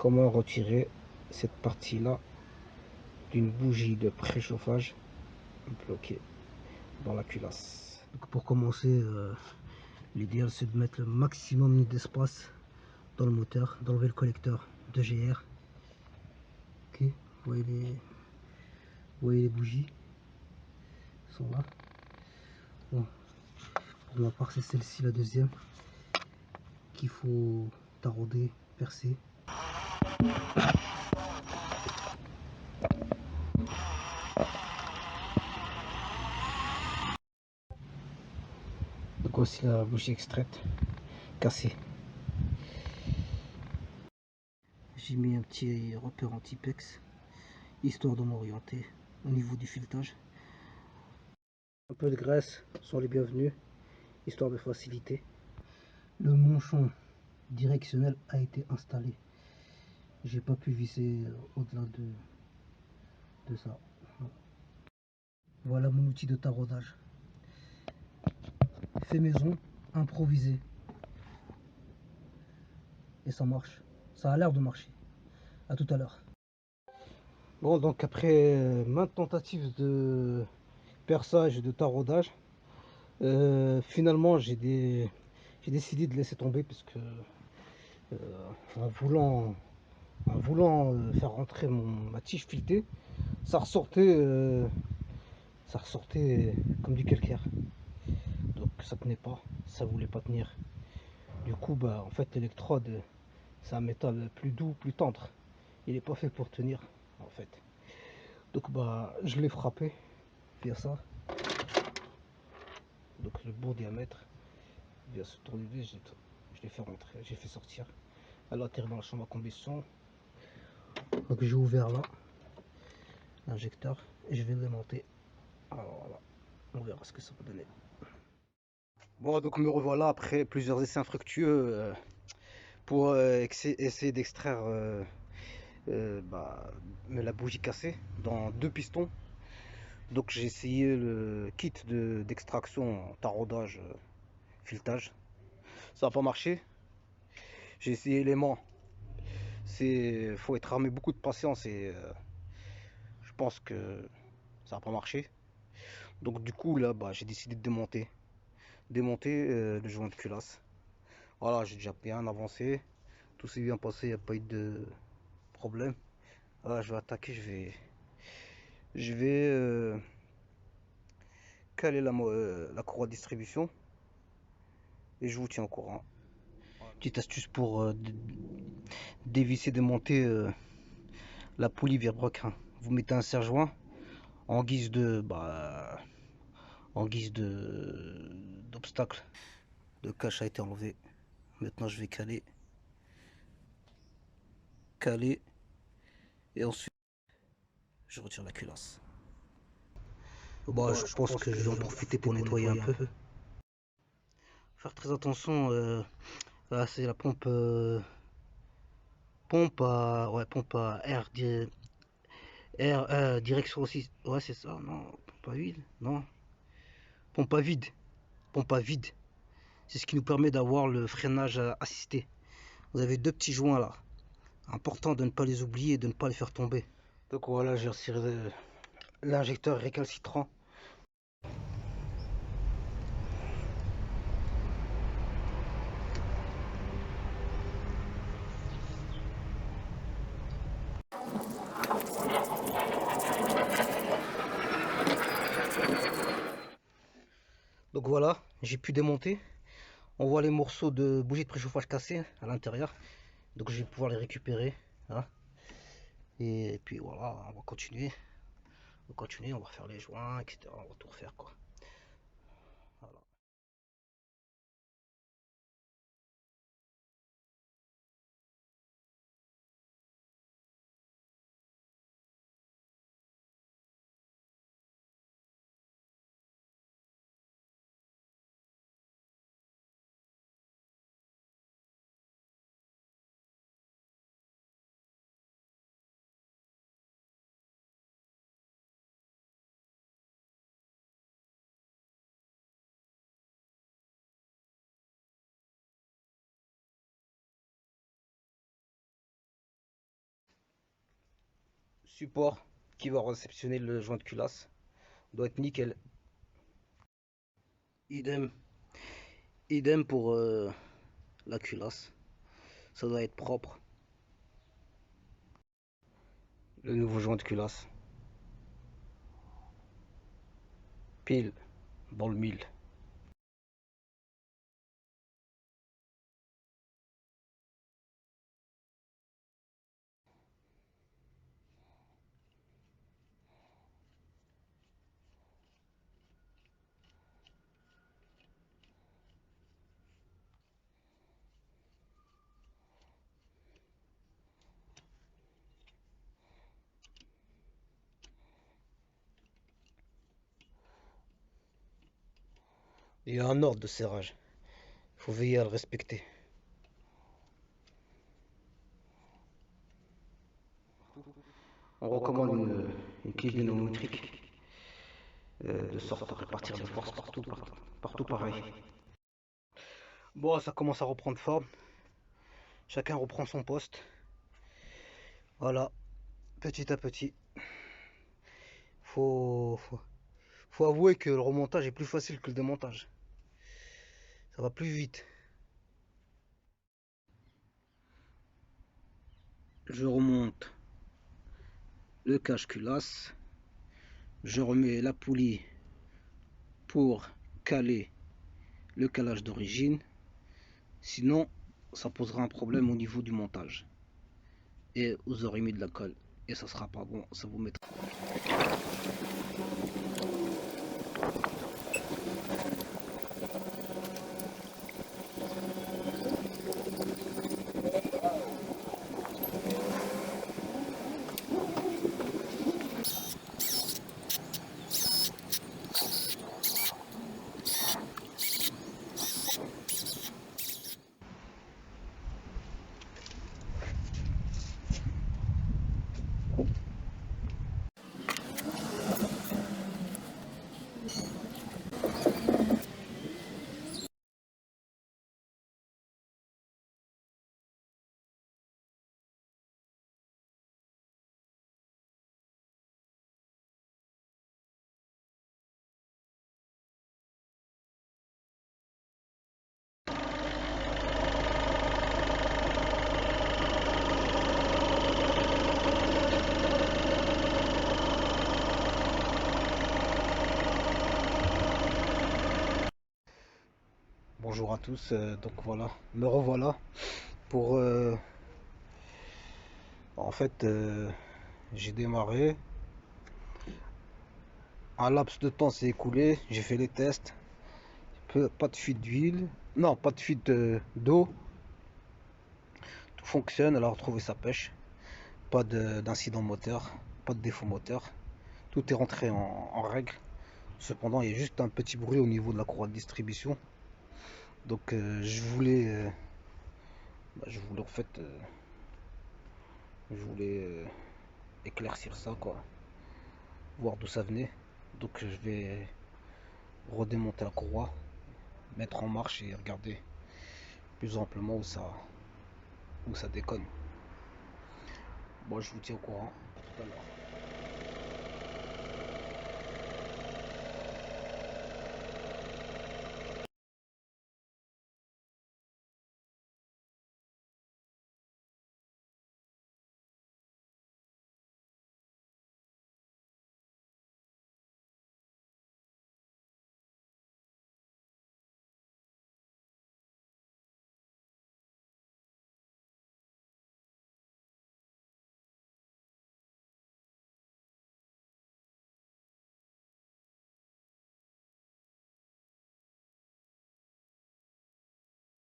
Comment retirer cette partie-là d'une bougie de préchauffage bloquée dans la culasse. Donc pour commencer, l'idéal c'est de mettre le maximum d'espace dans le moteur, d'enlever le collecteur de GR. Ok, vous voyez les bougies sont là. Bon, pour ma part c'est celle-ci, la deuxième, qu'il faut tarauder, percer. Donc voici la bougie extraite, cassée. J'ai mis un petit repère anti-pex, histoire de m'orienter au niveau du filetage. Un peu de graisse sont les bienvenus, histoire de faciliter. Le manchon directionnel a été installé. J'ai pas pu visser au-delà de ça. Voilà mon outil de taraudage. Fait maison, improvisé. Et ça marche. Ça a l'air de marcher. À tout à l'heure. Bon, donc après maintes tentatives de perçage et de taraudage, finalement j'ai décidé de laisser tomber parce que en voulant faire rentrer ma tige filetée, ça ressortait comme du calcaire. Donc ça tenait pas, ça voulait pas tenir. Du coup, bah en fait l'électrode, c'est un métal plus doux, plus tendre. Il est pas fait pour tenir en fait. Donc bah je l'ai frappé via ça. Donc le bon diamètre, via ce tournevis, je l'ai fait rentrer, j'ai fait sortir. Elle atterrit dans la chambre à combustion. Donc j'ai ouvert là l'injecteur et je vais le démonter. Alors voilà, on verra ce que ça va donner. Bon, donc me revoilà après plusieurs essais infructueux pour essayer d'extraire la bougie cassée dans deux pistons. Donc j'ai essayé le kit d'extraction, taraudage, filetage. Ça n'a pas marché. J'ai essayé l'aimant. Faut être armé beaucoup de patience et je pense que ça n'a pas marché. Donc du coup là, bah, j'ai décidé de démonter le joint de culasse. Voilà, j'ai déjà bien avancé. Tout s'est bien passé, il n'y a pas eu de problème. Voilà, je vais attaquer, je vais caler la courroie de distribution et je vous tiens au courant. Petite astuce pour dévisser, démonter la poulie vibroquin. Vous mettez un serre-joint en guise d'obstacle. Le cache a été enlevé. Maintenant je vais caler et ensuite je retire la culasse. Bon, je pense que je vais en profiter pour nettoyer un peu. Faire très attention, là c'est la pompe à air, direction aussi. Ouais, c'est ça, non, pompe à huile, non, pompe à vide, pompe à vide. C'est ce qui nous permet d'avoir le freinage assisté. Vous avez deux petits joints là. Important de ne pas les oublier et de ne pas les faire tomber. Donc voilà, j'ai retiré l'injecteur récalcitrant. Donc voilà, j'ai pu démonter. On voit les morceaux de bougie de préchauffage cassés à l'intérieur. Donc je vais pouvoir les récupérer. Hein. Et puis voilà, on va continuer. On va faire les joints, etc. On va tout refaire quoi. Voilà. support qui va réceptionner le joint de culasse doit être nickel. Idem, idem pour la culasse. Ça doit être propre. Le nouveau joint de culasse. Pile dans le mille. Il y a un ordre de serrage. Il faut veiller à le respecter. On recommande une clé dynamométrique de sorte à répartir les forces partout pareil. Bon, ça commence à reprendre forme. Chacun reprend son poste. Voilà, petit à petit. Faut, faut, faut avouer que le remontage est plus facile que le démontage. Ça va plus vite. Je remonte le cache-culasse. Je remets la poulie pour caler le calage d'origine. Sinon, ça posera un problème au niveau du montage. Et vous aurez mis de la colle. Et ça sera pas bon. Ça vous mettra. Bonjour à tous, donc voilà, me revoilà pour en fait j'ai démarré, un laps de temps s'est écoulé, j'ai fait les tests, pas de fuite d'huile, non pas de fuite d'eau, tout fonctionne, elle a retrouvé sa pêche, pas d'incident moteur, pas de défaut moteur, tout est rentré en règle. Cependant il y a juste un petit bruit au niveau de la courroie de distribution, donc je voulais en fait je voulais éclaircir ça quoi, voir d'où ça venait. Donc je vais redémonter la courroie, mettre en marche et regarder plus amplement où ça déconne. Bon, je vous tiens au courant. À tout à l'heure.